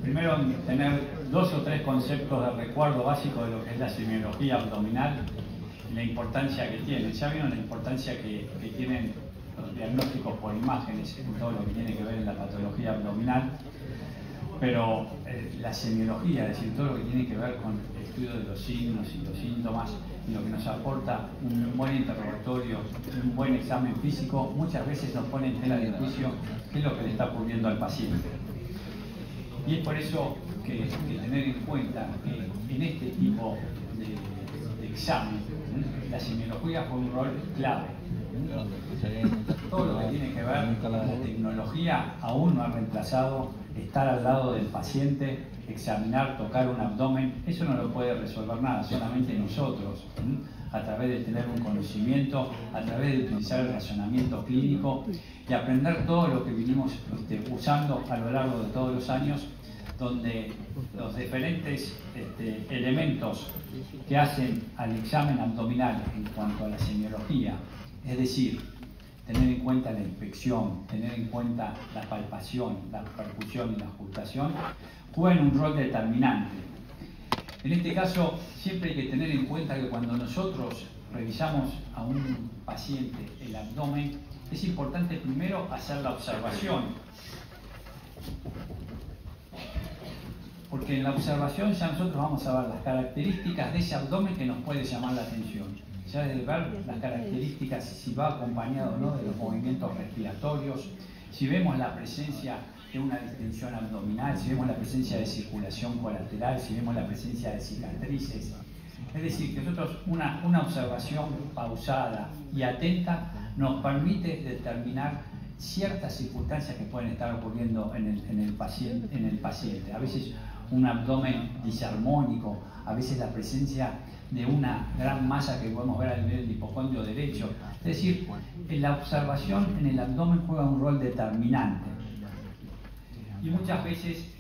primero tener 2 o 3 conceptos de recuerdo básico de lo que es la semiología abdominal y la importancia que tiene. Ya vieron la importancia que tienen los diagnósticos por imágenes en todo lo que tiene que ver en la patología abdominal, pero la semiología, es decir, todo lo que tiene que ver con el estudio de los signos y los síntomas y lo que nos aporta un buen interrogatorio, un buen examen físico, muchas veces nos pone en tela de juicio qué es lo que le está ocurriendo al paciente. Y es por eso que tener en cuenta que en este tipo de examen, la semiología juega un rol clave. Todo lo que tiene que ver con la tecnología aún no ha reemplazado estar al lado del paciente, examinar, tocar un abdomen. Eso no lo puede resolver nada, solamente nosotros, a través de tener un conocimiento, a través de utilizar el razonamiento clínico y aprender todo lo que vinimos usando a lo largo de todos los años, donde los diferentes elementos que hacen al examen abdominal en cuanto a la semiología, es decir, tener en cuenta la inspección, tener en cuenta la palpación, la percusión y la auscultación, juegan un rol determinante. En este caso, siempre hay que tener en cuenta que cuando nosotros revisamos a un paciente el abdomen, es importante primero hacer la observación. Porque en la observación ya nosotros vamos a ver las características de ese abdomen que nos puede llamar la atención. Ya de ver las características, si va acompañado o no de los movimientos respiratorios, si vemos la presencia de una distensión abdominal, si vemos la presencia de circulación colateral, si vemos la presencia de cicatrices. Es decir, que nosotros una observación pausada y atenta nos permite determinar ciertas circunstancias que pueden estar ocurriendo en el paciente. A veces un abdomen disarmónico, a veces la presencia de una gran masa que podemos ver a nivel del hipocondrio derecho. Es decir, la observación en el abdomen juega un rol determinante. Y muchas veces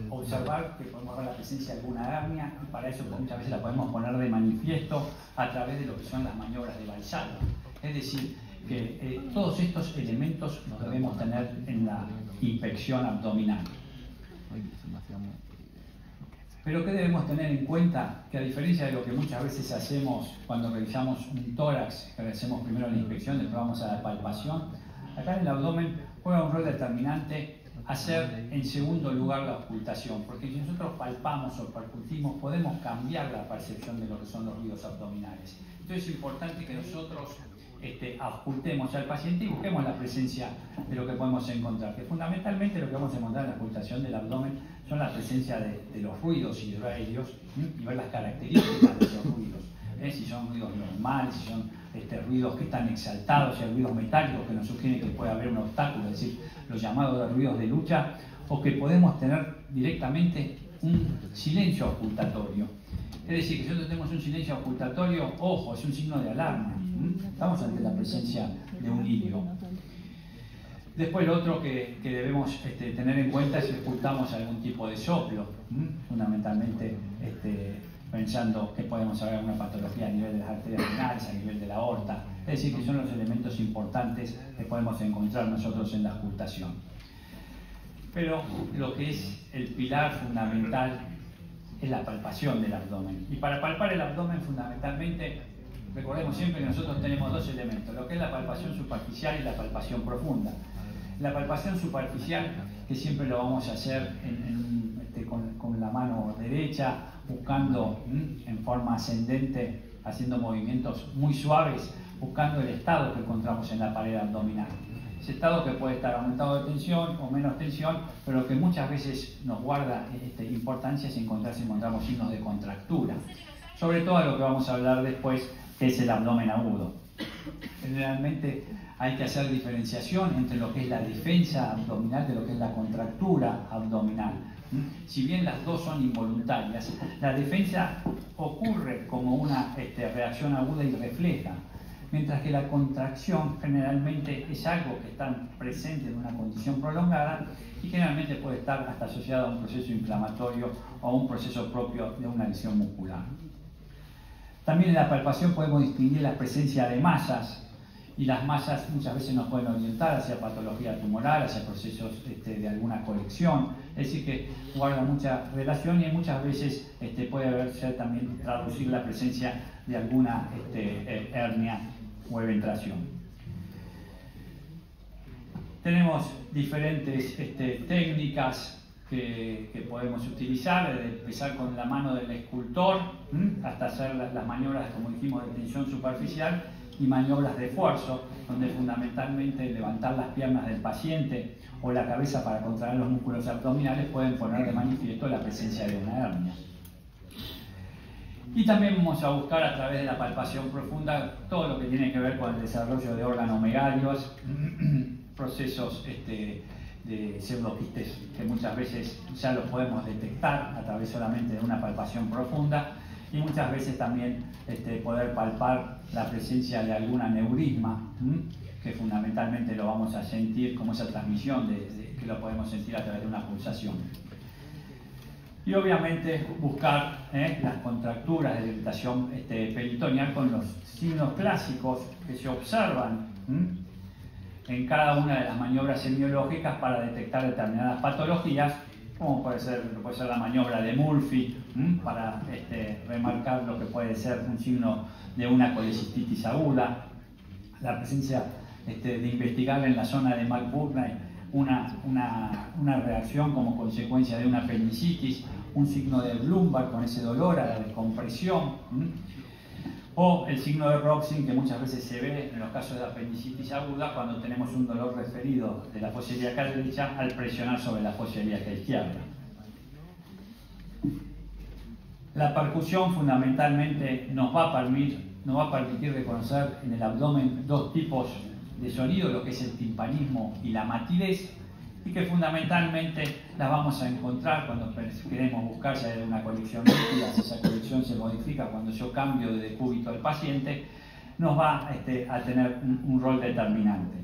observar que podemos ver la presencia de alguna hernia, y para eso muchas veces la podemos poner de manifiesto a través de lo que son las maniobras de Valsalva. Es decir, que todos estos elementos los debemos tener en la inspección abdominal. Pero ¿qué debemos tener en cuenta? Que a diferencia de lo que muchas veces hacemos cuando revisamos un tórax, que hacemos primero la inspección, después vamos a la palpación, acá en el abdomen juega un rol determinante hacer en segundo lugar la auscultación, porque si nosotros palpamos o percutimos podemos cambiar la percepción de lo que son los ruidos abdominales. Entonces es importante que nosotros auscultemos al paciente y busquemos la presencia de lo que podemos encontrar, que fundamentalmente lo que vamos a encontrar en la auscultación del abdomen son la presencia de los ruidos hidroaéreos y ver las características de esos ruidos, si son ruidos normales, si son ruidos que están exaltados, si hay ruidos metálicos que nos sugieren que puede haber un obstáculo, es decir, los llamados ruidos de lucha, o que podemos tener directamente un silencio auscultatorio. Es decir, que si nosotros tenemos un silencio auscultatorio, ojo, es un signo de alarma. Estamos ante la presencia de un lirio. Después lo otro que debemos tener en cuenta es si auscultamos algún tipo de soplo, fundamentalmente pensando que podemos haber una patología a nivel de las arterias renales, a nivel de la aorta. Es decir, que son los elementos importantes que podemos encontrar nosotros en la auscultación. Pero lo que es el pilar fundamental es la palpación del abdomen. Y para palpar el abdomen fundamentalmente, recordemos siempre que nosotros tenemos 2 elementos, lo que es la palpación superficial y la palpación profunda. La palpación superficial, que siempre lo vamos a hacer con la mano derecha, buscando en forma ascendente, haciendo movimientos muy suaves, buscando el estado que encontramos en la pared abdominal. Ese estado que puede estar aumentado de tensión o menos tensión, pero que muchas veces nos guarda importancia si encontramos signos de contractura. Sobre todo a lo que vamos a hablar después, que es el abdomen agudo. Generalmente hay que hacer diferenciación entre lo que es la defensa abdominal de lo que es la contractura abdominal. Si bien las dos son involuntarias, la defensa ocurre como una reacción aguda y refleja, mientras que la contracción generalmente es algo que está presente en una condición prolongada y generalmente puede estar hasta asociado a un proceso inflamatorio o a un proceso propio de una lesión muscular. También en la palpación podemos distinguir la presencia de masas y las masas muchas veces nos pueden orientar hacia patología tumoral, hacia procesos de alguna colección, es decir que guarda mucha relación y muchas veces puede ser también traducir la presencia de alguna hernia o eventración. Tenemos diferentes técnicas que podemos utilizar, desde empezar con la mano del escultor hasta hacer las maniobras, como dijimos, de tensión superficial y maniobras de esfuerzo, donde fundamentalmente levantar las piernas del paciente o la cabeza para contraer los músculos abdominales pueden poner de manifiesto la presencia de una hernia. Y también vamos a buscar a través de la palpación profunda todo lo que tiene que ver con el desarrollo de organomegalios, procesos de pseudoquistes que muchas veces ya los podemos detectar a través solamente de una palpación profunda, y muchas veces también poder palpar la presencia de algún aneurisma, que fundamentalmente lo vamos a sentir como esa transmisión que lo podemos sentir a través de una pulsación. Y obviamente buscar las contracturas de irritación peritoneal con los signos clásicos que se observan en cada una de las maniobras semiológicas para detectar determinadas patologías, como puede ser la maniobra de Murphy, para remarcar lo que puede ser un signo de una colecistitis aguda, la presencia de investigar en la zona de McBurney una reacción como consecuencia de una apendicitis, un signo de Blumberg con ese dolor a la descompresión, o el signo de Roxin que muchas veces se ve en los casos de apendicitis aguda cuando tenemos un dolor referido de la fosa ilíaca derecha al presionar sobre la fosa ilíaca izquierda. La percusión fundamentalmente nos va a permitir reconocer en el abdomen dos tipos de sonido, lo que es el timpanismo y la matidez, y que fundamentalmente las vamos a encontrar cuando queremos buscar si hay una colección líquida, si esa colección se modifica cuando yo cambio de decúbito al paciente, nos va a tener un rol determinante.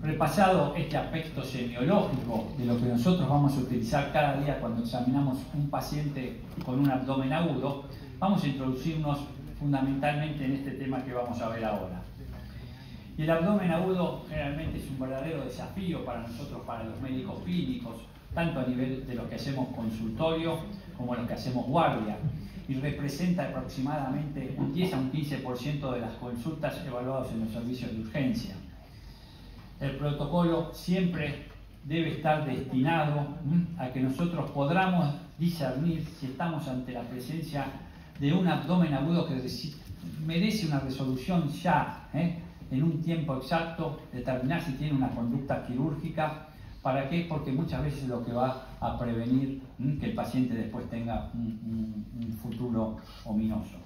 Repasado este aspecto semiológico de lo que nosotros vamos a utilizar cada día cuando examinamos un paciente con un abdomen agudo, vamos a introducirnos fundamentalmente en este tema que vamos a ver ahora. Y el abdomen agudo generalmente es un verdadero desafío para nosotros, para los médicos clínicos, tanto a nivel de los que hacemos consultorio como los que hacemos guardia, y representa aproximadamente un 10 a un 15% de las consultas evaluadas en los servicios de urgencia. El protocolo siempre debe estar destinado a que nosotros podamos discernir si estamos ante la presencia de un abdomen agudo que merece una resolución ya, en un tiempo exacto, determinar si tiene una conducta quirúrgica. ¿Para qué? Porque muchas veces lo que va a prevenir que el paciente después tenga un futuro ominoso.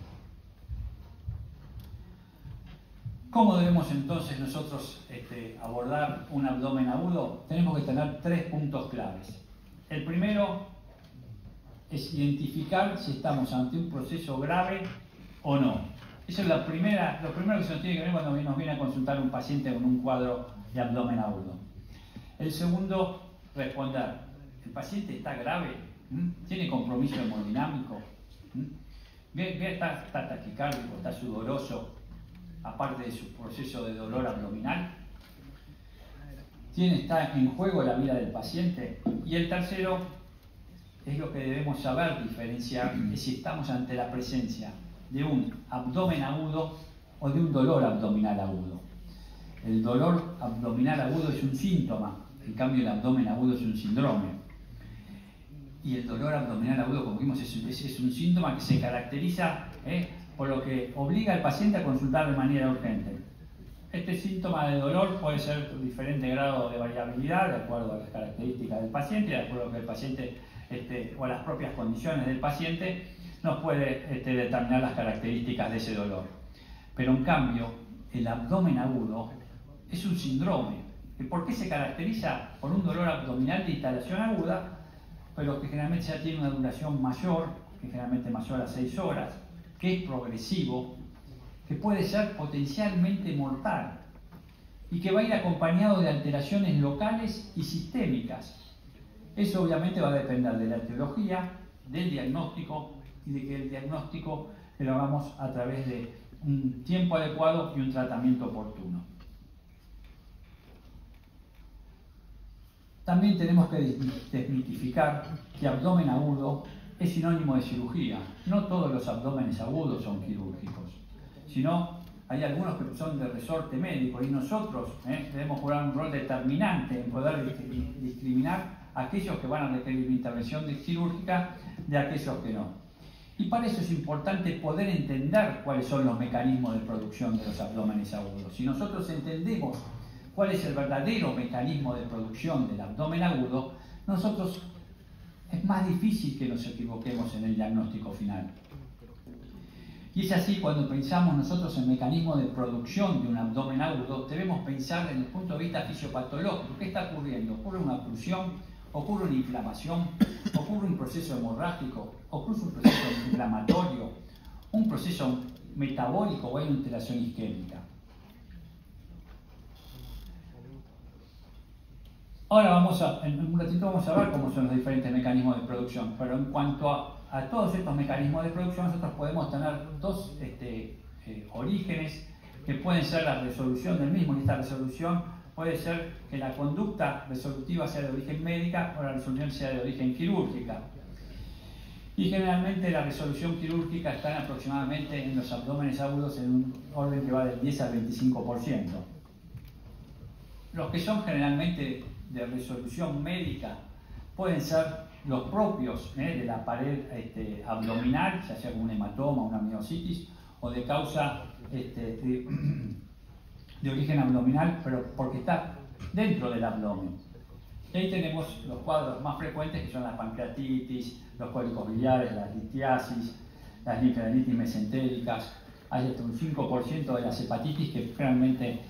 ¿Cómo debemos entonces nosotros abordar un abdomen agudo? Tenemos que tener 3 puntos claves. El primero es identificar si estamos ante un proceso grave o no. Eso es lo primero que se nos tiene que ver cuando nos viene a consultar un paciente con un cuadro de abdomen agudo. El segundo, responder, ¿el paciente está grave? ¿Tiene compromiso hemodinámico? ¿Está taquicárdico? ¿Está sudoroso? Aparte de su proceso de dolor abdominal. ¿Está en juego la vida del paciente? Y el tercero es lo que debemos saber diferenciar, es si estamos ante la presencia de un abdomen agudo o de un dolor abdominal agudo. El dolor abdominal agudo es un síntoma, en cambio el abdomen agudo es un síndrome. Y el dolor abdominal agudo, como vimos, es un síntoma que se caracteriza por lo que obliga al paciente a consultar de manera urgente. Este síntoma de dolor puede ser de diferente grado de variabilidad, de acuerdo a las características del paciente, de acuerdo a lo que el paciente o a las propias condiciones del paciente nos puede determinar las características de ese dolor. Pero en cambio, el abdomen agudo es un síndrome. ¿Por qué se caracteriza? Por un dolor abdominal de instalación aguda, pero que generalmente ya tiene una duración mayor, que generalmente mayor a 6 horas, que es progresivo, que puede ser potencialmente mortal y que va a ir acompañado de alteraciones locales y sistémicas. Eso obviamente va a depender de la etiología, del diagnóstico y de que el diagnóstico lo hagamos a través de un tiempo adecuado y un tratamiento oportuno. También tenemos que desmitificar que abdomen agudo es sinónimo de cirugía. No todos los abdómenes agudos son quirúrgicos, sino hay algunos que son de resorte médico y nosotros debemos jugar un rol determinante en poder discriminar a aquellos que van a requerir una intervención quirúrgica de aquellos que no. Y para eso es importante poder entender cuáles son los mecanismos de producción de los abdómenes agudos. Si nosotros entendemos cuál es el verdadero mecanismo de producción del abdomen agudo, nosotros es más difícil que nos equivoquemos en el diagnóstico final. Y es así cuando pensamos nosotros en mecanismo de producción de un abdomen agudo, debemos pensar desde el punto de vista fisiopatológico. ¿Qué está ocurriendo? ¿Ocurre una oclusión? ¿Ocurre una inflamación? ¿Ocurre un proceso hemorrágico? ¿Ocurre un proceso inflamatorio? ¿Un proceso metabólico o hay una alteración isquémica? Ahora en un ratito vamos a ver cómo son los diferentes mecanismos de producción, pero en cuanto a todos estos mecanismos de producción, nosotros podemos tener dos orígenes que pueden ser la resolución del mismo, y esta resolución puede ser que la conducta resolutiva sea de origen médica o la resolución sea de origen quirúrgica. Y generalmente la resolución quirúrgica está aproximadamente en los abdómenes agudos en un orden que va del 10 al 25%. Los que son generalmente de resolución médica pueden ser los propios de la pared abdominal, ya sea como un hematoma, una miositis, o de causa de origen abdominal, pero porque está dentro del abdomen. Y ahí tenemos los cuadros más frecuentes que son la pancreatitis, los cólicos biliares, la litiasis, las linfadenitis mesentéricas. Hay hasta un 5% de las hepatitis que realmente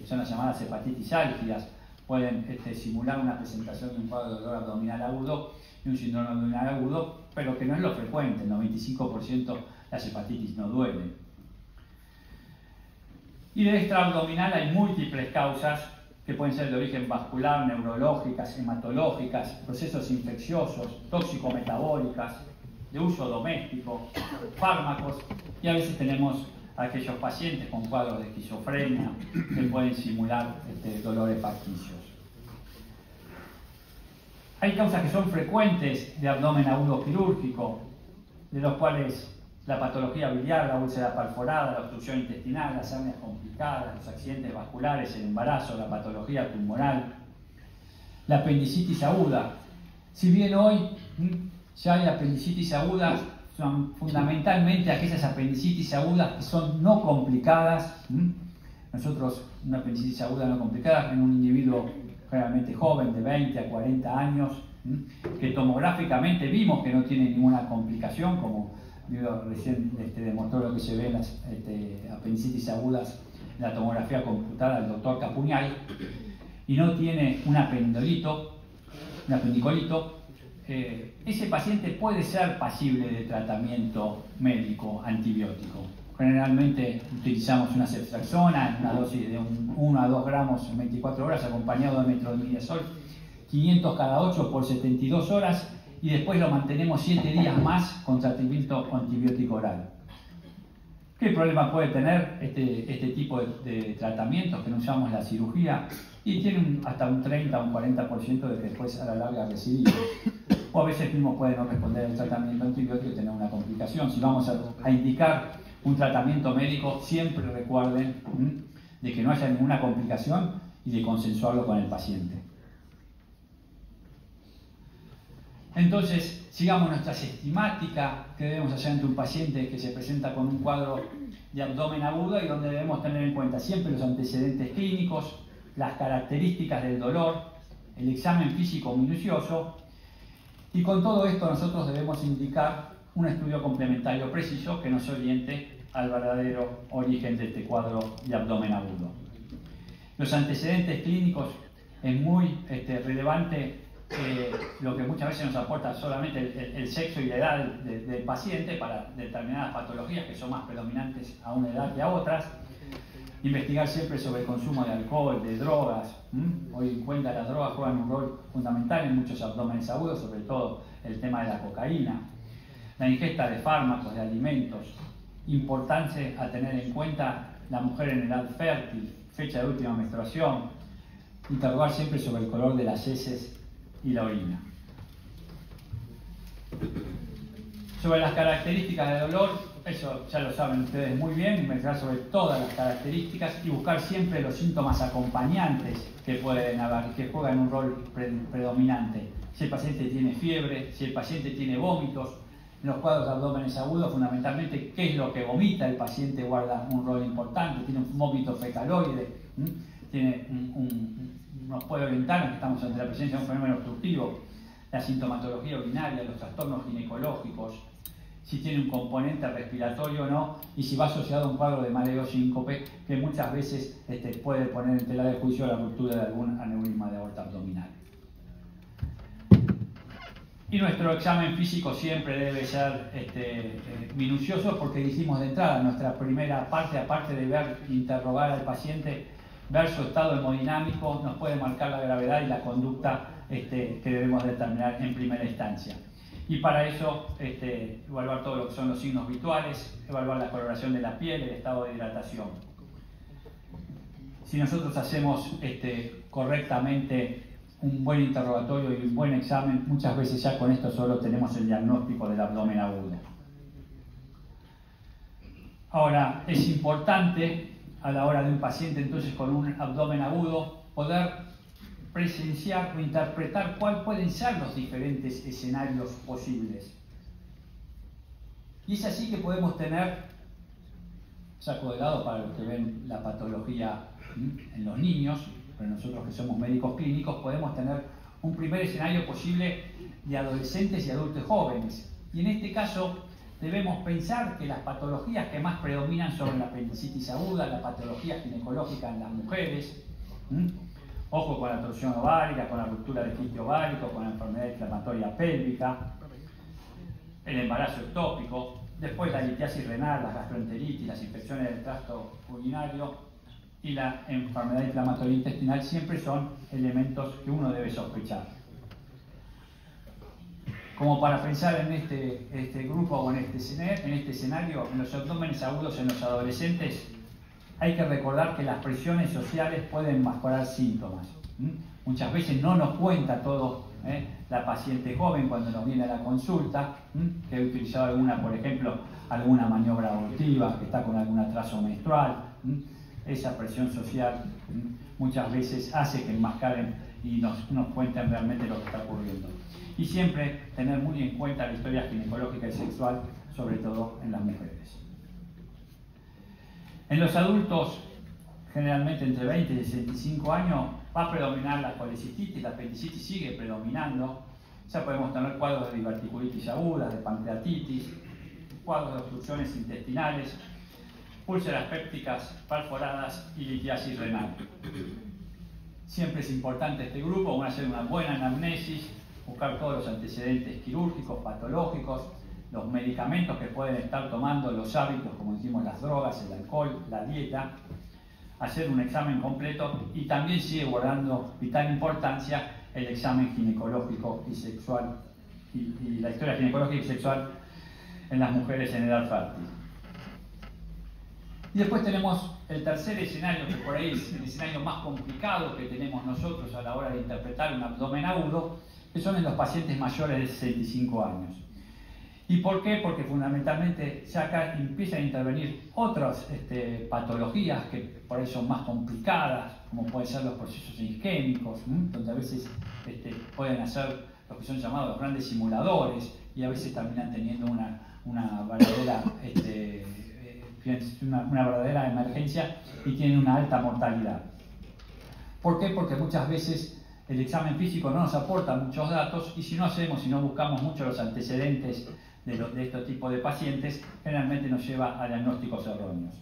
son las llamadas hepatitis álgidas. Pueden simular una presentación de un cuadro de dolor abdominal agudo y un síndrome abdominal agudo, pero que no es lo frecuente. El 95% las hepatitis no duelen. Y de extraabdominal hay múltiples causas que pueden ser de origen vascular, neurológicas, hematológicas, procesos infecciosos, tóxico-metabólicas, de uso doméstico, fármacos, y a veces tenemos a aquellos pacientes con cuadros de esquizofrenia que pueden simular dolores facticios. Hay causas que son frecuentes de abdomen agudo quirúrgico, de los cuales la patología biliar, la úlcera perforada, la obstrucción intestinal, las hernias complicadas, los accidentes vasculares, el embarazo, la patología tumoral, la apendicitis aguda. Si bien hoy ya hay apendicitis agudas, son fundamentalmente aquellas apendicitis agudas que son no complicadas. Nosotros, una apendicitis aguda no complicada en un individuo generalmente joven, de 20 a 40 años, que tomográficamente vimos que no tiene ninguna complicación, como recién demostró lo que se ve en las apendicitis agudas en la tomografía computada del doctor Capuñay, y no tiene un apendicolito, ese paciente puede ser pasible de tratamiento médico antibiótico. Generalmente utilizamos una ceftriaxona en una dosis de 1 a 2 gramos en 24 horas acompañado de metronidazol 500 cada 8 por 72 horas y después lo mantenemos 7 días más con tratamiento antibiótico oral. ¿Qué problema puede tener este tipo de tratamientos que no usamos la cirugía? Y tienen hasta un 30 o un 40% de que después a la larga recidiva. O a veces mismo puede no responder al tratamiento antibiótico y tener una complicación. Si vamos a indicar un tratamiento médico, siempre recuerden de que no haya ninguna complicación y de consensuarlo con el paciente. Entonces, sigamos nuestra sistemática que debemos hacer ante un paciente que se presenta con un cuadro de abdomen agudo y donde debemos tener en cuenta siempre los antecedentes clínicos, las características del dolor, el examen físico minucioso, y con todo esto nosotros debemos indicar un estudio complementario preciso que nos oriente al verdadero origen de este cuadro de abdomen agudo. Los antecedentes clínicos es muy relevante lo que muchas veces nos aporta solamente el sexo y la edad del paciente para determinadas patologías que son más predominantes a una edad que a otras. Investigar siempre sobre el consumo de alcohol, de drogas. Hoy en cuenta las drogas juegan un rol fundamental en muchos abdómenes agudos, sobre todo el tema de la cocaína. La ingesta de fármacos, de alimentos. importancia a tener en cuenta la mujer en edad fértil, fecha de última menstruación, interrogar siempre sobre el color de las heces y la orina. Sobre las características de dolor, eso ya lo saben ustedes muy bien, investigar sobre todas las características y buscar siempre los síntomas acompañantes que pueden haber, que juegan un rol predominante. Si el paciente tiene fiebre, si el paciente tiene vómitos, en los cuadros de abdómenes agudos, fundamentalmente, qué es lo que vomita el paciente guarda un rol importante, tiene un vómito fecaloide, nos puede orientar en que estamos ante la presencia de un fenómeno obstructivo, la sintomatología urinaria, los trastornos ginecológicos, si tiene un componente respiratorio o no, y si va asociado a un cuadro de mareo síncope, que muchas veces puede poner en tela de juicio la ruptura de algún aneurisma de aorta abdominal. Y nuestro examen físico siempre debe ser minucioso, porque dijimos de entrada, nuestra primera parte, aparte de interrogar al paciente, ver su estado hemodinámico, nos puede marcar la gravedad y la conducta que debemos determinar en primera instancia. Y para eso, evaluar todo lo que son los signos visuales, evaluar la coloración de la piel, el estado de hidratación. Si nosotros hacemos correctamente un buen interrogatorio y un buen examen, muchas veces ya con esto solo tenemos el diagnóstico del abdomen agudo. Ahora, es importante a la hora de un paciente entonces con un abdomen agudo poder presenciar o interpretar cuáles pueden ser los diferentes escenarios posibles. Y es así que podemos tener, saco de lado para los que ven la patología en los niños, pero nosotros que somos médicos clínicos podemos tener un primer escenario posible de adolescentes y adultos jóvenes. Y en este caso debemos pensar que las patologías que más predominan son la apendicitis aguda, la patología ginecológica en las mujeres, ojo con la torsión ovárica, con la ruptura del quiste ovárico, con la enfermedad inflamatoria pélvica, el embarazo ectópico, después la litiasis renal, las gastroenteritis, las infecciones del tracto urinario y la enfermedad inflamatoria intestinal siempre son elementos que uno debe sospechar. Como para pensar en este grupo o en este escenario, en los abdómenes agudos en los adolescentes, hay que recordar que las presiones sociales pueden mejorar síntomas. Muchas veces no nos cuenta todo la paciente joven cuando nos viene a la consulta, que ha utilizado alguna, por ejemplo, alguna maniobra abortiva, que está con algún atraso menstrual. Esa presión social muchas veces hace que enmascaren y nos cuenten realmente lo que está ocurriendo. Y siempre tener muy en cuenta la historia ginecológica y sexual, sobre todo en las mujeres. En los adultos, generalmente entre 20 y 65 años, va a predominar la colecistitis, la apendicitis sigue predominando. Ya podemos tener cuadros de diverticulitis aguda, de pancreatitis, cuadros de obstrucciones intestinales, úlceras pépticas perforadas y litiasis renal. Siempre es importante este grupo, hacer una buena anamnesis, buscar todos los antecedentes quirúrgicos, patológicos, los medicamentos que pueden estar tomando, los hábitos, como decimos, las drogas, el alcohol, la dieta, hacer un examen completo y también sigue guardando vital importancia el examen ginecológico y sexual y la historia ginecológica y sexual en las mujeres en edad fértil. Y después tenemos el tercer escenario, que por ahí es el escenario más complicado que tenemos nosotros a la hora de interpretar un abdomen agudo, que son en los pacientes mayores de 65 años. ¿Y por qué? Porque fundamentalmente ya acá empiezan a intervenir otras patologías que por ahí son más complicadas, como pueden ser los procesos isquémicos, donde a veces pueden hacer lo que son llamados los grandes simuladores y a veces terminan teniendo una verdadera emergencia y tienen una alta mortalidad. ¿Por qué? Porque muchas veces el examen físico no nos aporta muchos datos y si no buscamos mucho los antecedentes de este tipo de pacientes, generalmente nos lleva a diagnósticos erróneos.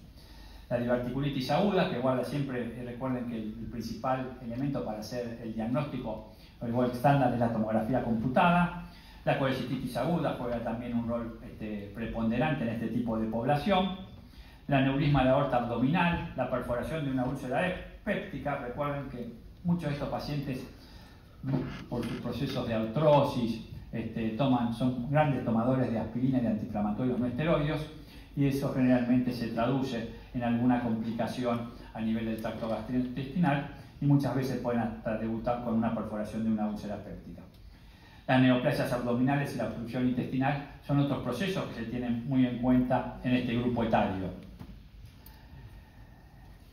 La diverticulitis aguda, que guarda siempre, recuerden que el principal elemento para hacer el diagnóstico o el gold estándar es la tomografía computada. La colecistitis aguda juega también un rol preponderante en este tipo de población. El aneurisma de aorta abdominal, la perforación de una úlcera péptica. Recuerden que muchos de estos pacientes, por sus procesos de artrosis, son grandes tomadores de aspirina y de antiinflamatorios no esteroideos y eso generalmente se traduce en alguna complicación a nivel del tracto gastrointestinal y muchas veces pueden hasta debutar con una perforación de una úlcera péptica. Las neoplasias abdominales y la obstrucción intestinal son otros procesos que se tienen muy en cuenta en este grupo etario.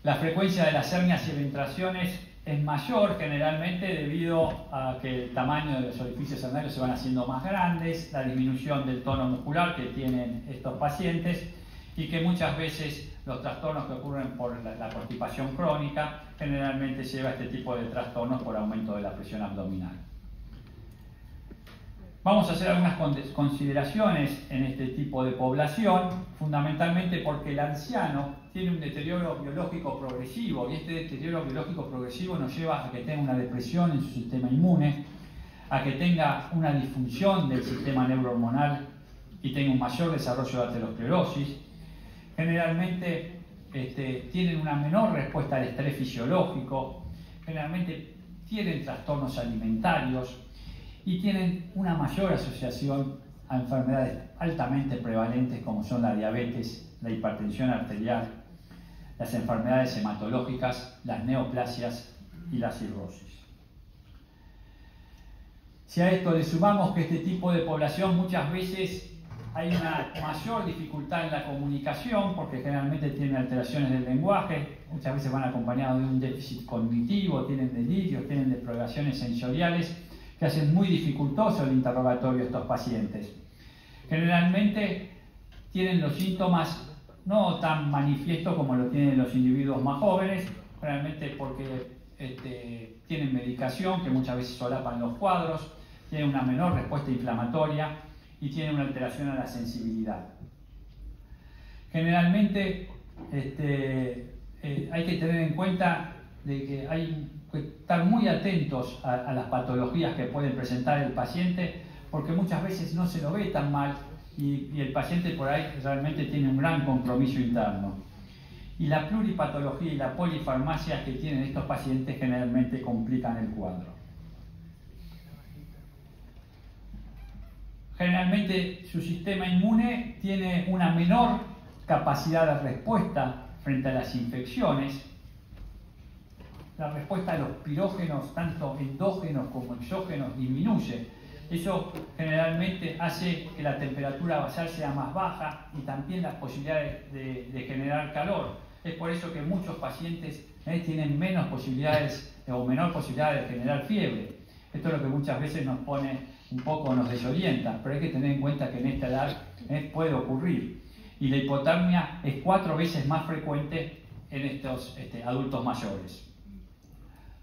La frecuencia de las hernias y eventraciones es mayor generalmente debido a que el tamaño de los orificios hernarios se van haciendo más grandes, la disminución del tono muscular que tienen estos pacientes y que muchas veces los trastornos que ocurren por la constipación crónica generalmente lleva a este tipo de trastornos por aumento de la presión abdominal. Vamos a hacer algunas consideraciones en este tipo de población, fundamentalmente porque el anciano tiene un deterioro biológico progresivo y este deterioro biológico progresivo nos lleva a que tenga una depresión en su sistema inmune, a que tenga una disfunción del sistema neurohormonal y tenga un mayor desarrollo de aterosclerosis. Generalmente tienen una menor respuesta al estrés fisiológico, generalmente tienen trastornos alimentarios y tienen una mayor asociación a enfermedades altamente prevalentes como son la diabetes, la hipertensión arterial, las enfermedades hematológicas, las neoplasias y la cirrosis. Si a esto le sumamos que este tipo de población muchas veces hay una mayor dificultad en la comunicación porque generalmente tienen alteraciones del lenguaje, muchas veces van acompañados de un déficit cognitivo, tienen delirios, tienen deprivaciones sensoriales que hacen muy dificultoso el interrogatorio de estos pacientes. Generalmente tienen los síntomas no tan manifiestos como lo tienen los individuos más jóvenes, generalmente porque tienen medicación que muchas veces solapan los cuadros, tienen una menor respuesta inflamatoria y tienen una alteración a la sensibilidad. Generalmente hay que tener en cuenta de que hay que estar muy atentos a las patologías que pueden presentar el paciente porque muchas veces no se lo ve tan mal y el paciente por ahí realmente tiene un gran compromiso interno. Y la pluripatología y la polifarmacia que tienen estos pacientes generalmente complican el cuadro. Generalmente su sistema inmune tiene una menor capacidad de respuesta frente a las infecciones. La respuesta a los pirógenos, tanto endógenos como exógenos, disminuye. Eso generalmente hace que la temperatura basal sea más baja y también las posibilidades de generar calor. Es por eso que muchos pacientes tienen menos posibilidades o menor posibilidad de generar fiebre. Esto es lo que muchas veces nos pone un poco, nos desorienta, pero hay que tener en cuenta que en esta edad puede ocurrir. Y la hipotermia es 4 veces más frecuente en estos adultos mayores.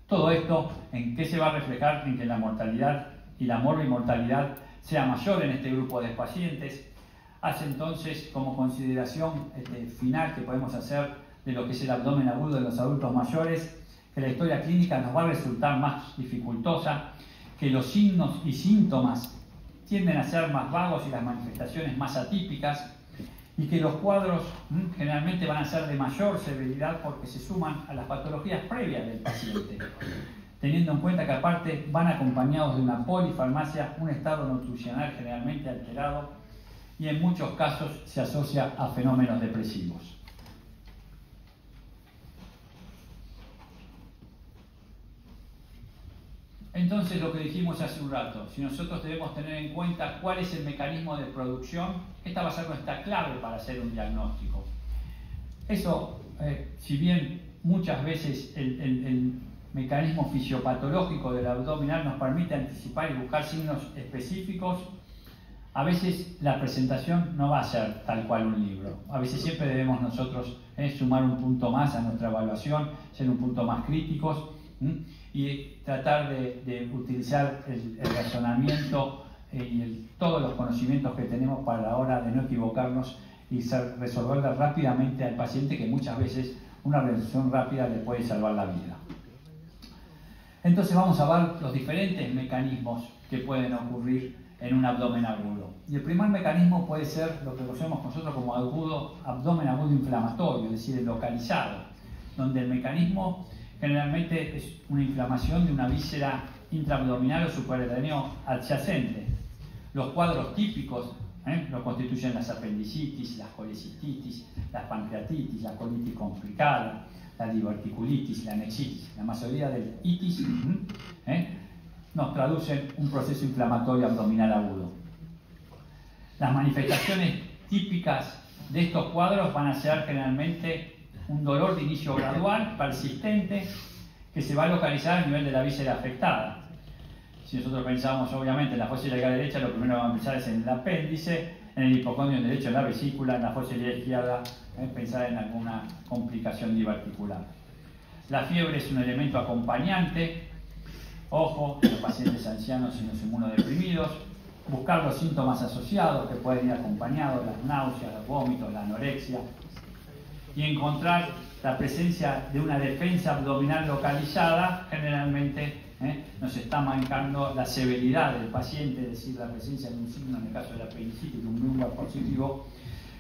Todo esto, ¿en qué se va a reflejar? En que la mortalidad y la morbimortalidad sea mayor en este grupo de pacientes. Hace entonces, como consideración final que podemos hacer de lo que es el abdomen agudo de los adultos mayores, que la historia clínica nos va a resultar más dificultosa, que los signos y síntomas tienden a ser más vagos y las manifestaciones más atípicas, y que los cuadros generalmente van a ser de mayor severidad porque se suman a las patologías previas del paciente, teniendo en cuenta que aparte van acompañados de una polifarmacia, un estado nutricional generalmente alterado y en muchos casos se asocia a fenómenos depresivos. Entonces, lo que dijimos hace un rato, si nosotros debemos tener en cuenta cuál es el mecanismo de producción, esta va a ser nuestra clave para hacer un diagnóstico. Eso, si bien muchas veces el mecanismo fisiopatológico del abdominal nos permite anticipar y buscar signos específicos, a veces la presentación no va a ser tal cual un libro. A veces siempre debemos nosotros sumar un punto más a nuestra evaluación, ser un punto más críticos, y tratar de utilizar el razonamiento y todos los conocimientos que tenemos para la hora de no equivocarnos y resolverle rápidamente al paciente, que muchas veces una resolución rápida le puede salvar la vida. Entonces vamos a ver los diferentes mecanismos que pueden ocurrir en un abdomen agudo. Y el primer mecanismo puede ser lo que conocemos nosotros como abdomen agudo inflamatorio, es decir, el localizado, donde el mecanismo generalmente es una inflamación de una víscera intraabdominal o suprareneo adyacente. Los cuadros típicos Lo constituyen las apendicitis, las colecistitis, las pancreatitis, la colitis complicada, la diverticulitis, la anexitis. La mayoría del itis nos traducen un proceso inflamatorio abdominal agudo. Las manifestaciones típicas de estos cuadros van a ser generalmente un dolor de inicio gradual, persistente, que se va a localizar a nivel de la víscera afectada. Si nosotros pensamos obviamente en la fosa ilíaca derecha, lo primero que vamos a pensar es en el apéndice, en el hipocondrio derecho, en la vesícula, en la fosa ilíaca izquierda, pensar en alguna complicación diverticular. La fiebre es un elemento acompañante. Ojo, en los pacientes ancianos y los inmunodeprimidos, buscar los síntomas asociados que pueden ir acompañados, las náuseas, los vómitos, la anorexia, y encontrar la presencia de una defensa abdominal localizada, generalmente nos está marcando la severidad del paciente, es decir, la presencia de un signo, en el caso de la apendicitis, de un lumbar positivo,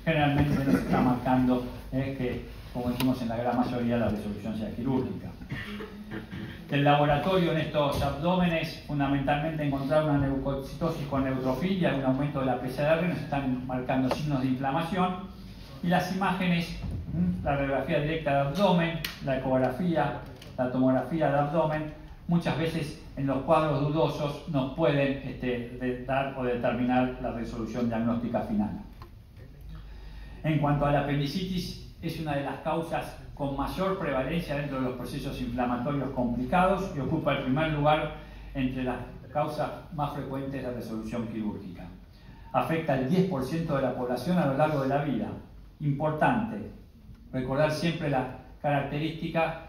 generalmente nos está marcando que, como dijimos en la gran mayoría, la resolución sea quirúrgica. El laboratorio en estos abdómenes, fundamentalmente encontrar una leucocitosis con neutrofilia, un aumento de la PCR, nos están marcando signos de inflamación, y las imágenes, la radiografía directa de abdomen, la ecografía, la tomografía de abdomen, muchas veces en los cuadros dudosos nos pueden dar o determinar la resolución diagnóstica final. En cuanto a la apendicitis, es una de las causas con mayor prevalencia dentro de los procesos inflamatorios complicados y ocupa el primer lugar entre las causas más frecuentes de resolución quirúrgica. Afecta al 10% de la población a lo largo de la vida. Importante recordar siempre la característica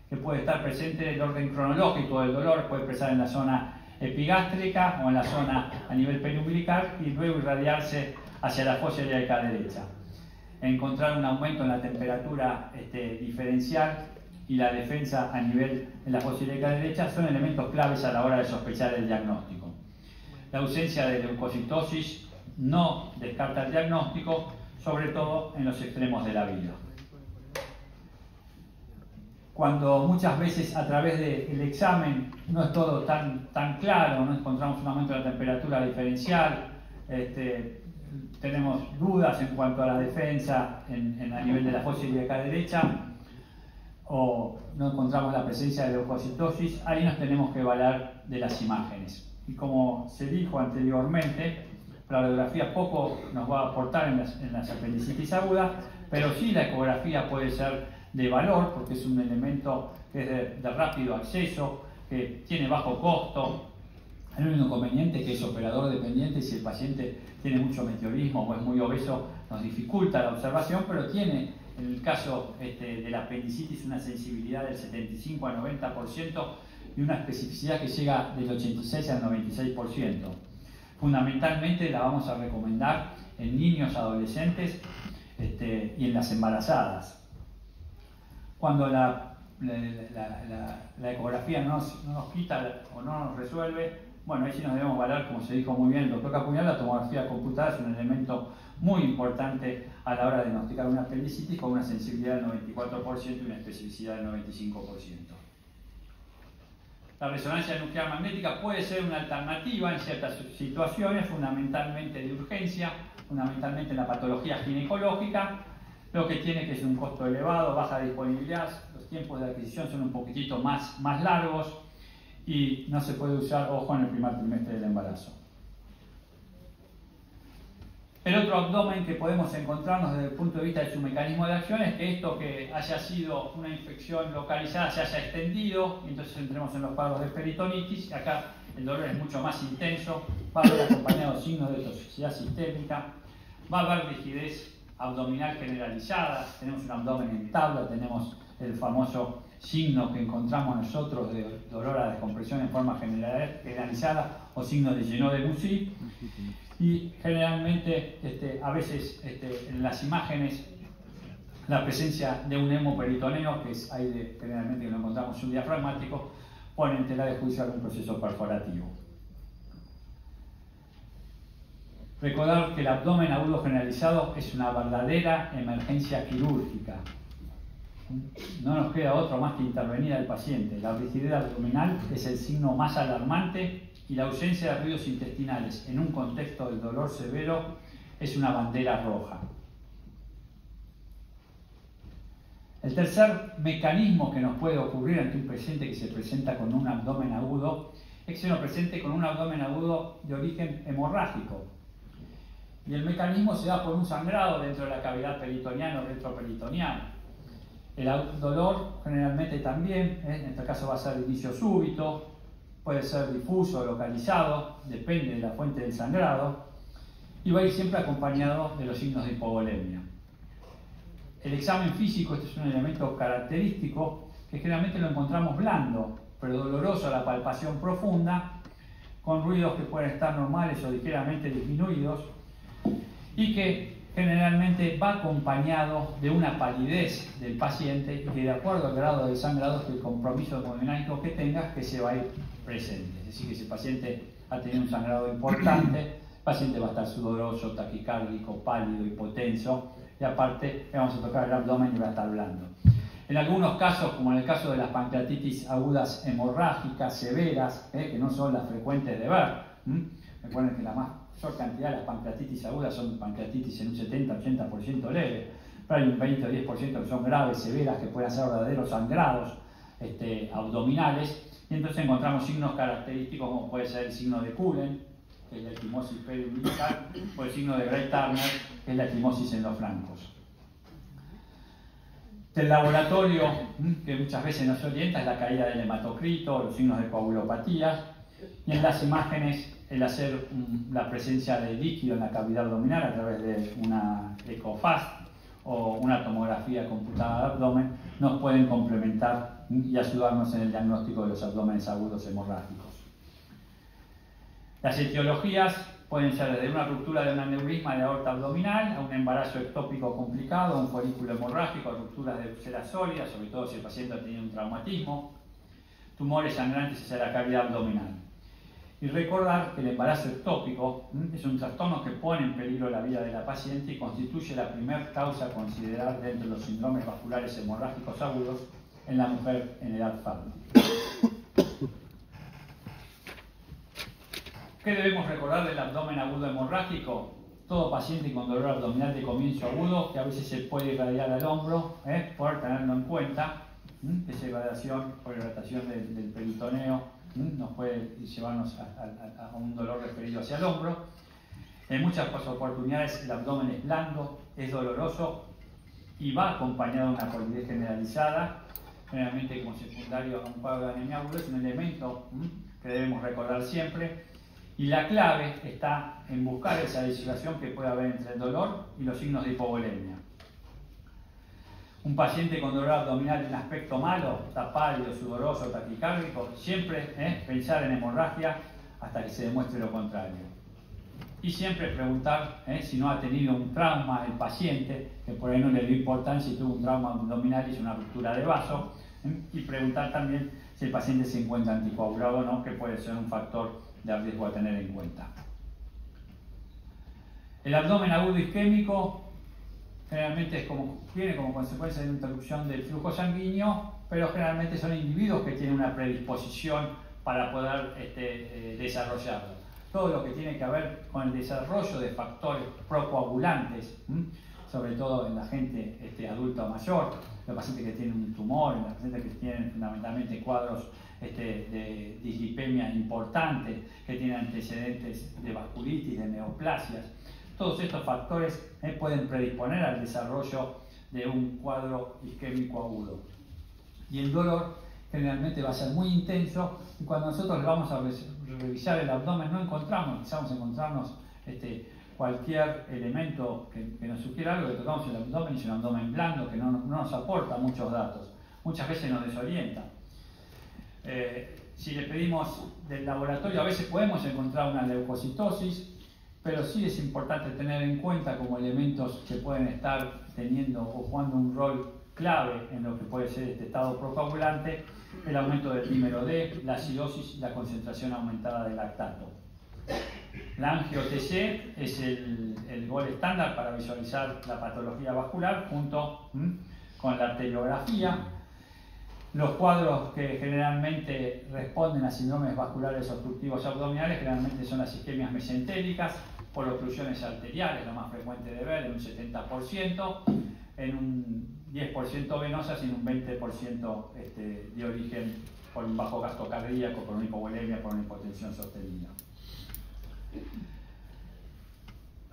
que puede estar presente el orden cronológico del dolor, puede empezar en la zona epigástrica o en la zona a nivel periumbilical y luego irradiarse hacia la fosa ilíaca derecha. Encontrar un aumento en la temperatura diferencial y la defensa a nivel de la fosa ilíaca derecha son elementos claves a la hora de sospechar el diagnóstico. La ausencia de leucocitosis no descarta el diagnóstico, sobre todo en los extremos de la vida. Cuando muchas veces a través del examen no es todo tan claro, no encontramos un aumento de la temperatura diferencial, tenemos dudas en cuanto a la defensa a nivel de la fosa ilíaca derecha, o no encontramos la presencia de leucocitosis, ahí nos tenemos que valer de las imágenes. Y como se dijo anteriormente, la radiografía poco nos va a aportar en las apendicitis agudas, pero sí la ecografía puede ser de valor, porque es un elemento que es de rápido acceso, que tiene bajo costo. El único inconveniente es que es operador dependiente y si el paciente tiene mucho meteorismo o es muy obeso nos dificulta la observación, pero tiene, en el caso de la apendicitis, una sensibilidad del 75 al 90% y una especificidad que llega del 86 al 96%. Fundamentalmente la vamos a recomendar en niños, adolescentes y en las embarazadas. Cuando la ecografía no nos quita o no nos resuelve, bueno, ahí sí nos debemos valer, como se dijo muy bien el doctor Capuñal, la tomografía computada es un elemento muy importante a la hora de diagnosticar una apendicitis con una sensibilidad del 94% y una especificidad del 95%. La resonancia nuclear magnética puede ser una alternativa en ciertas situaciones, fundamentalmente de urgencia, fundamentalmente en la patología ginecológica, lo que tiene que es un costo elevado, baja disponibilidad, los tiempos de adquisición son un poquitito más largos y no se puede usar, ojo, en el primer trimestre del embarazo. El otro abdomen que podemos encontrarnos desde el punto de vista de su mecanismo de acción es que esto que haya sido una infección localizada se haya extendido, y entonces entremos en los cuadros de peritonitis, y acá el dolor es mucho más intenso, va a haber acompañado signos de toxicidad sistémica, va a haber rigidez abdominal generalizada, tenemos un abdomen en tabla, tenemos el famoso signo que encontramos nosotros de dolor a descompresión en forma generalizada o signo de Genot-Debussy, y generalmente a veces en las imágenes la presencia de un hemoperitoneo, que es ahí generalmente que lo encontramos un diafragmático, pone en tela de juicio algún proceso perforativo. Recordar que el abdomen agudo generalizado es una verdadera emergencia quirúrgica. No nos queda otro más que intervenir al paciente. La rigidez abdominal es el signo más alarmante y la ausencia de ruidos intestinales en un contexto del dolor severo es una bandera roja. El tercer mecanismo que nos puede ocurrir ante un paciente que se presenta con un abdomen agudo es que se nos presente con un abdomen agudo de origen hemorrágico. Y el mecanismo se da por un sangrado dentro de la cavidad peritoneana o retroperitoneal. El dolor generalmente también, en este caso va a ser de inicio súbito, puede ser difuso o localizado, depende de la fuente del sangrado, y va a ir siempre acompañado de los signos de hipovolemia. El examen físico, este es un elemento característico que generalmente lo encontramos blando, pero doloroso a la palpación profunda, con ruidos que pueden estar normales o ligeramente disminuidos, y que generalmente va acompañado de una palidez del paciente y que de acuerdo al grado de sangrado, el compromiso hemodinámico que tenga, que se va a ir presente. Es decir, que si el paciente ha tenido un sangrado importante, el paciente va a estar sudoroso, taquicárdico, pálido, hipotenso, y aparte le vamos a tocar el abdomen y va a estar blando. En algunos casos, como en el caso de las pancreatitis agudas hemorrágicas severas, que no son las frecuentes de ver, recuerden que la mayor cantidad de las pancreatitis agudas son pancreatitis en un 70-80% leve, pero hay un 20 o 10% que son graves, severas, que pueden ser verdaderos sangrados abdominales, y entonces encontramos signos característicos como puede ser el signo de Cullen, que es la equimosis periumbilical, o el signo de Gray-Turner, que es la equimosis en los flancos. Del laboratorio, que muchas veces nos orienta, es la caída del hematocrito, los signos de coagulopatía, y en las imágenes el hacer la presencia de líquido en la cavidad abdominal a través de una EcoFast o una tomografía computada de abdomen nos pueden complementar y ayudarnos en el diagnóstico de los abdómenes agudos hemorrágicos. Las etiologías pueden ser desde una ruptura de un aneurisma de aorta abdominal a un embarazo ectópico complicado, un folículo hemorrágico, rupturas de úlceras sólidas, sobre todo si el paciente ha tenido un traumatismo, tumores sangrantes hacia la cavidad abdominal. Y recordar que el embarazo ectópico es un trastorno que pone en peligro la vida de la paciente y constituye la primera causa a considerar dentro de los síndromes vasculares hemorrágicos agudos en la mujer en edad fértil. ¿Qué debemos recordar del abdomen agudo hemorrágico? Todo paciente con dolor abdominal de comienzo agudo, que a veces se puede irradiar al hombro, por tenerlo en cuenta, esa irradiación por hidratación del peritoneo nos puede llevarnos a un dolor referido hacia el hombro. En muchas oportunidades el abdomen es blando, es doloroso y va acompañado de una polidez generalizada, generalmente como secundario a un cuadro de anemia aguda. Es un elemento que debemos recordar siempre. Y la clave está en buscar esa disociación que puede haber entre el dolor y los signos de hipovolemia. Un paciente con dolor abdominal de un aspecto malo, está pálido, sudoroso, taquicárdico, siempre pensar en hemorragia hasta que se demuestre lo contrario. Y siempre preguntar si no ha tenido un trauma el paciente, que por ahí no le dio importancia y tuvo un trauma abdominal y hizo una ruptura de vaso. Y preguntar también si el paciente se encuentra anticoagulado o no, que puede ser un factor de riesgo a tener en cuenta. El abdomen agudo isquémico generalmente viene como consecuencia de una interrupción del flujo sanguíneo, pero generalmente son individuos que tienen una predisposición para poder desarrollarlo. Todo lo que tiene que ver con el desarrollo de factores procoagulantes, sobre todo en la gente adulta o mayor, los pacientes que tienen un tumor, los pacientes que tienen fundamentalmente cuadros de dislipemia importante, que tienen antecedentes de vasculitis, de neoplasias. Todos estos factores pueden predisponer al desarrollo de un cuadro isquémico agudo. Y el dolor generalmente va a ser muy intenso, y cuando nosotros vamos a revisar el abdomen no encontramos, quizás encontrarnos cualquier elemento que nos sugiera algo, que tocamos el abdomen y es un abdomen blando que no nos aporta muchos datos, muchas veces nos desorienta. Si le pedimos del laboratorio, a veces podemos encontrar una leucocitosis, pero sí es importante tener en cuenta como elementos que pueden estar teniendo o jugando un rol clave en lo que puede ser este estado procoagulante, el aumento del dímero D, la acidosis y la concentración aumentada de lactato. La angio-TC es el gol estándar para visualizar la patología vascular junto con la arteriografía. Los cuadros que generalmente responden a síndromes vasculares obstructivos abdominales generalmente son las isquemias mesentéricas, por oclusiones arteriales, lo más frecuente de ver, en un 70%, en un 10% venosas y en un 20% de origen por un bajo gasto cardíaco, por una hipovolemia, por una hipotensión sostenida.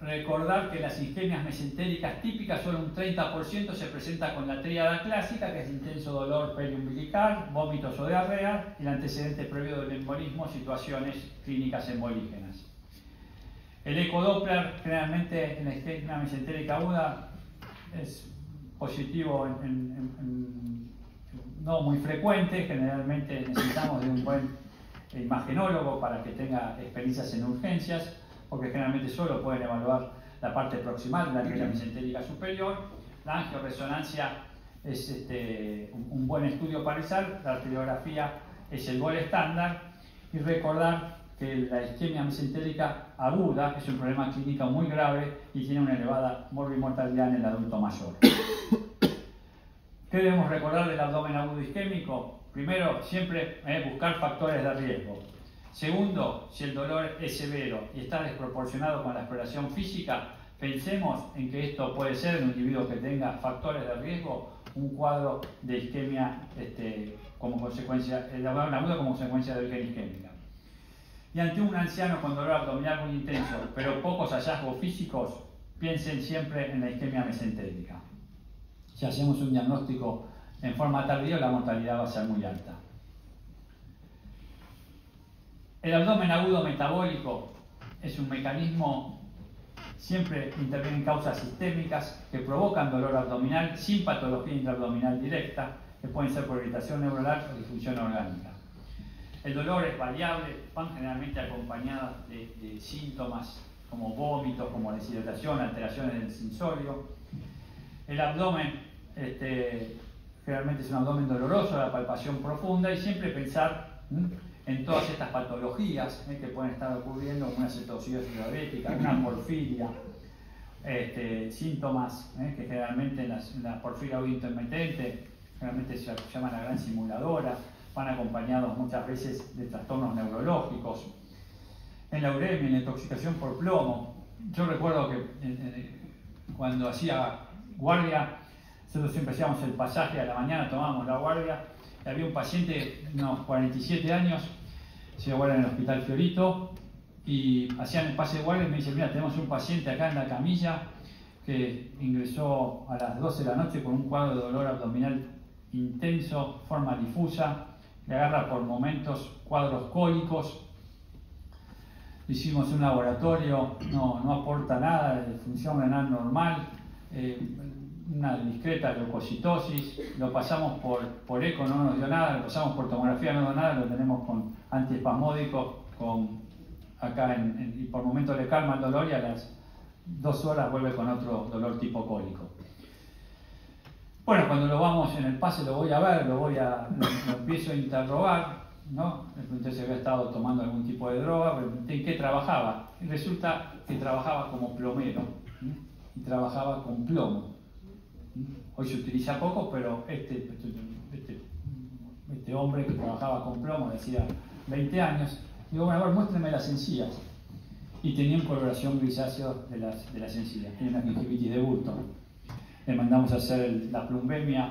Recordar que las isquemias mesentéricas típicas, solo un 30% se presenta con la tríada clásica, que es intenso dolor periumbilical, vómitos o diarrea, y el antecedente previo del embolismo, situaciones clínicas embolígenas. El ecodoppler, generalmente en la isquemia mesentérica aguda, es positivo no muy frecuente. Generalmente necesitamos de un buen imagenólogo para que tenga experiencias en urgencias, porque generalmente solo pueden evaluar la parte proximal de la arteria mesentérica superior. La angioresonancia es un buen estudio para realizar, la arteriografía es el gol estándar, y recordar que la isquemia mesentérica aguda es un problema clínico muy grave y tiene una elevada morbimortalidad en el adulto mayor. ¿Qué debemos recordar del abdomen agudo isquémico? Primero, siempre buscar factores de riesgo. Segundo, si el dolor es severo y está desproporcionado con la exploración física, pensemos en que esto puede ser en un individuo que tenga factores de riesgo, un cuadro de isquemia como consecuencia, el abdomen agudo como consecuencia de origen isquémica. Y ante un anciano con dolor abdominal muy intenso, pero pocos hallazgos físicos, piensen siempre en la isquemia mesentérica. Si hacemos un diagnóstico en forma tardía, la mortalidad va a ser muy alta. El abdomen agudo metabólico es un mecanismo, siempre intervienen causas sistémicas que provocan dolor abdominal sin patología intraabdominal directa, que pueden ser por irritación neuronal o disfunción orgánica. El dolor es variable, van generalmente acompañadas de síntomas como vómitos, como deshidratación, alteraciones del sensorio. El abdomen generalmente es un abdomen doloroso, la palpación profunda, y siempre pensar en todas estas patologías que pueden estar ocurriendo, como una cetocidosis diabética, una porfiria, síntomas que generalmente en la porfiria aguda intermitente generalmente se llama la gran simuladora, van acompañados muchas veces de trastornos neurológicos. En la uremia, en la intoxicación por plomo, yo recuerdo que cuando hacía guardia, nosotros siempre hacíamos el pasaje a la mañana, tomábamos la guardia, y había un paciente de unos 47 años, hacía guardia en el Hospital Fiorito, y hacían el pase de guardia y me dicen: mira, tenemos un paciente acá en la camilla que ingresó a las 12 de la noche con un cuadro de dolor abdominal intenso, forma difusa, le agarra por momentos cuadros cólicos. Hicimos un laboratorio, no aporta nada de función renal normal, una discreta leucocitosis, lo pasamos por eco, no nos dio nada, lo pasamos por tomografía, no dio nada, lo tenemos con antiespasmódicos, acá y por momentos le calma el dolor y a las 2 horas vuelve con otro dolor tipo cólico. Bueno, cuando lo vamos en el pase lo voy a ver, lo empiezo a interrogar, ¿no? Le pregunté si había estado tomando algún tipo de droga, le pregunté en qué trabajaba. Y resulta que trabajaba como plomero, y trabajaba con plomo. Hoy se utiliza poco, pero este hombre que trabajaba con plomo, decía 20 años, digo: bueno, a ver, muéstrenme las encías. Y tenía una coloración grisácea de las encías, tenía una gingivitis de bulto. Le mandamos a hacer la plumbemia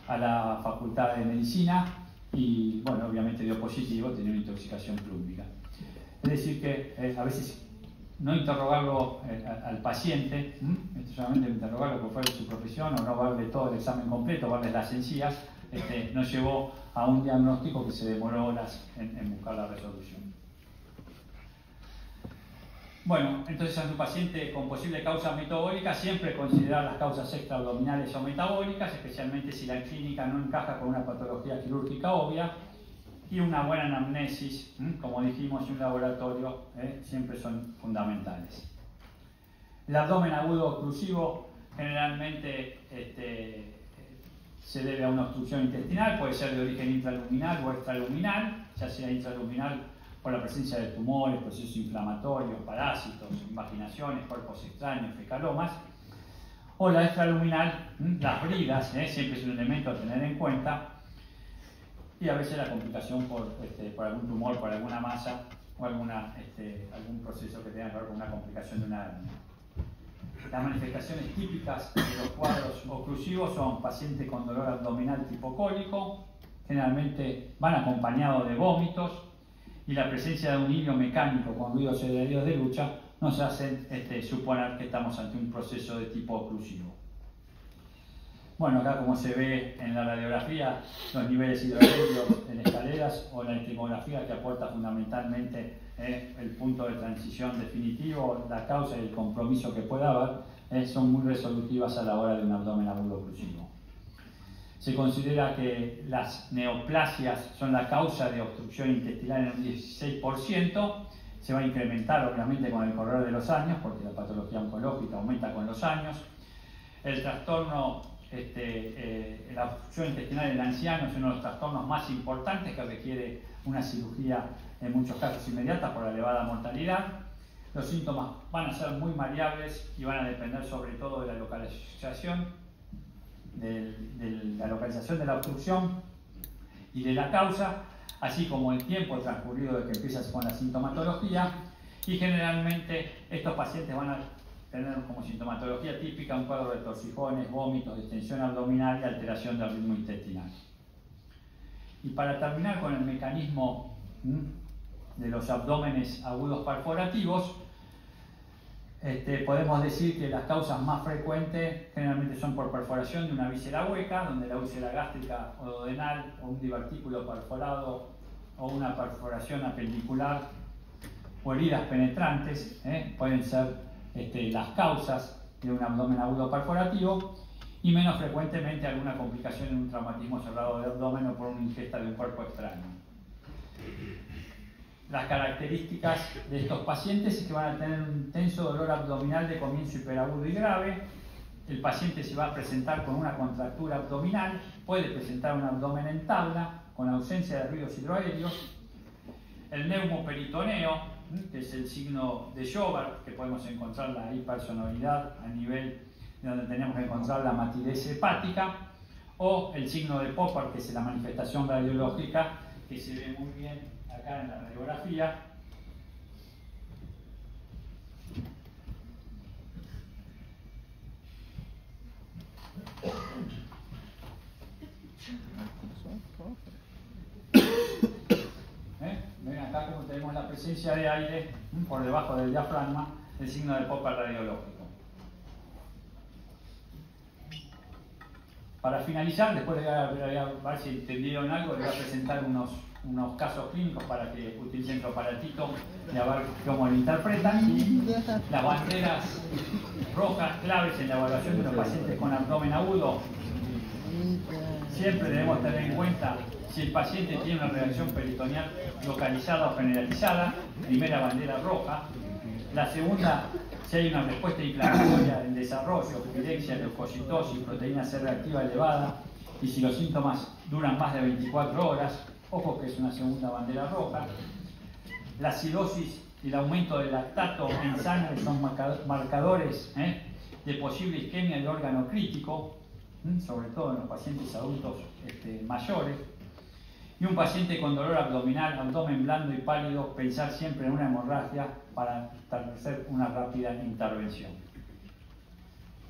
a la Facultad de Medicina y, bueno, obviamente dio positivo, tenía una intoxicación plúmbica. Es decir que a veces no interrogarlo al paciente, solamente interrogarlo por fuera de su profesión, o no darle todo el examen completo, darle las encías, nos llevó a un diagnóstico que se demoró horas en buscar la resolución. Bueno, entonces ante un paciente con posible causa metabólica, siempre considerar las causas extraabdominales o metabólicas, especialmente si la clínica no encaja con una patología quirúrgica obvia, y una buena anamnesis, como dijimos, y un laboratorio siempre son fundamentales. El abdomen agudo oclusivo generalmente se debe a una obstrucción intestinal, puede ser de origen intraluminal o extraluminal, ya sea intraluminal por la presencia de tumores, procesos inflamatorios, parásitos, invaginaciones, cuerpos extraños, fecalomas, o la extraluminal, las bridas, siempre es un elemento a tener en cuenta, y a veces la complicación por algún tumor, por alguna masa, o algún proceso que tenga que ver con una complicación de una hernia. Las manifestaciones típicas de los cuadros oclusivos son pacientes con dolor abdominal tipo cólico, generalmente van acompañados de vómitos, y la presencia de un hilo mecánico con ruidos heridos de lucha nos hacen suponer que estamos ante un proceso de tipo oclusivo. Bueno, acá como se ve en la radiografía, los niveles hidroaéreos en escaleras o la etimografía que aporta fundamentalmente el punto de transición definitivo, la causa y el compromiso que pueda haber, son muy resolutivas a la hora de un abdomen agudo oclusivo. Se considera que las neoplasias son la causa de obstrucción intestinal en un 16%, se va a incrementar obviamente con el correr de los años, porque la patología oncológica aumenta con los años. El trastorno, la obstrucción intestinal en el anciano es uno de los trastornos más importantes que requiere una cirugía en muchos casos inmediata por la elevada mortalidad. Los síntomas van a ser muy variables y van a depender sobre todo de la localización, de la obstrucción y de la causa, así como el tiempo transcurrido de que empiezas con la sintomatología, y generalmente estos pacientes van a tener como sintomatología típica un cuadro de torcijones, vómitos, distensión abdominal y alteración del ritmo intestinal. Y para terminar con el mecanismo de los abdómenes agudos perforativos, podemos decir que las causas más frecuentes generalmente son por perforación de una víscera hueca, donde la úlcera gástrica o duodenal o un divertículo perforado o una perforación apendicular o heridas penetrantes pueden ser las causas de un abdomen agudo perforativo, y menos frecuentemente alguna complicación en un traumatismo cerrado del abdomen o por una ingesta de un cuerpo extraño. Las características de estos pacientes es que van a tener un intenso dolor abdominal de comienzo hiperagudo y grave. El paciente se va a presentar con una contractura abdominal, puede presentar un abdomen en tabla, con ausencia de ruidos hidroaéreos. El neumoperitoneo, que es el signo de Joubert, que podemos encontrar la hipersonoridad a nivel de donde tenemos que encontrar la matidez hepática, o el signo de Popper, que es la manifestación radiológica, que se ve muy bien acá en la radiografía. Ven acá como tenemos la presencia de aire por debajo del diafragma, el signo de Popper radiológico. Para finalizar, después de ver si entendieron algo, les voy a presentar unos casos clínicos para que utilicen su aparatito y a ver cómo lo interpretan. Las banderas rojas claves en la evaluación de los pacientes con abdomen agudo. Siempre debemos tener en cuenta si el paciente tiene una reacción peritoneal localizada o generalizada, primera bandera roja. La segunda, si hay una respuesta inflamatoria en desarrollo, pirexia, leucocitosis, proteína C reactiva elevada, y si los síntomas duran más de 24 horas, ojo que es una segunda bandera roja. La acidosis y el aumento del lactato en sangre son marcadores de posible isquemia del órgano crítico, sobre todo en los pacientes adultos mayores. Y un paciente con dolor abdominal, abdomen blando y pálido, pensar siempre en una hemorragia para establecer una rápida intervención.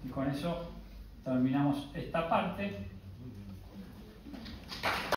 Y con eso terminamos esta parte.